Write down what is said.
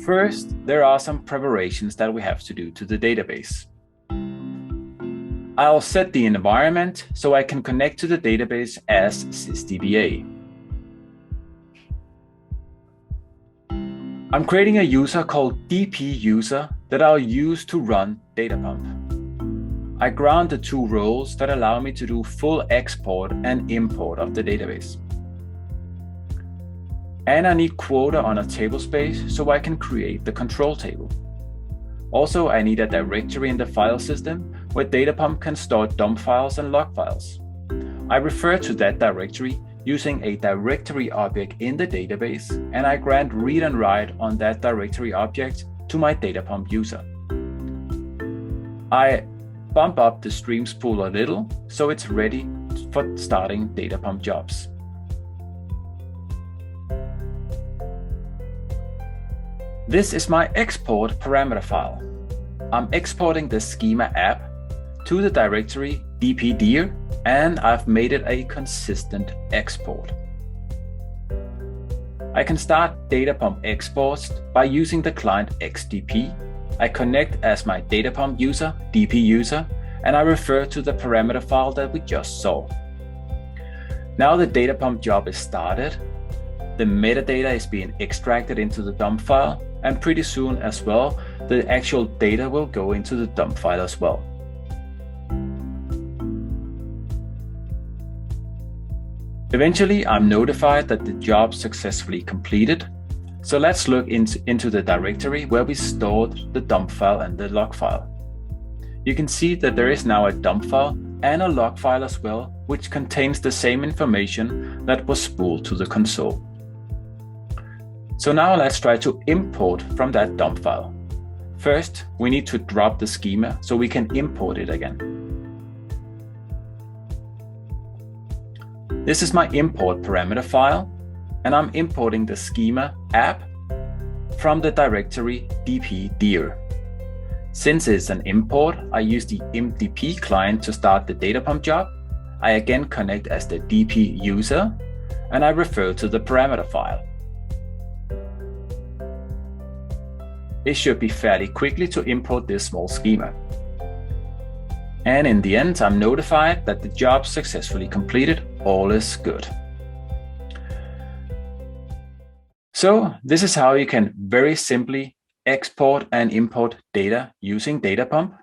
First, there are some preparations that we have to do to the database. I'll set the environment so I can connect to the database as sysdba. I'm creating a user called dp-user that I'll use to run Datapump. I grant the two roles that allow me to do full export and import of the database. And I need quota on a table space so I can create the control table. Also, I need a directory in the file system where Datapump can store dump files and log files. I refer to that directory using a directory object in the database, and I grant read and write on that directory object to my Datapump user. I bump up the streams pool a little so it's ready for starting Datapump jobs. This is my export parameter file. I'm exporting the schema app to the directory dpdir, and I've made it a consistent export. I can start Datapump exports by using the client XDP. I connect as my Datapump user, dp-user, and I refer to the parameter file that we just saw. Now the Datapump job is started. The metadata is being extracted into the dump file, and pretty soon as well, the actual data will go into the dump file as well. Eventually, I'm notified that the job successfully completed. So let's look into the directory where we stored the dump file and the log file. You can see that there is now a dump file and a log file as well, which contains the same information that was spooled to the console. So now let's try to import from that dump file. First, we need to drop the schema so we can import it again. This is my import parameter file, and I'm importing the schema app from the directory dpdir. Since it's an import, I use the imdp client to start the Datapump job. I again connect as the dp user, and I refer to the parameter file. It should be fairly quickly to import this small schema. And in the end, I'm notified that the job successfully completed. All is good. So this is how you can very simply export and import data using Datapump.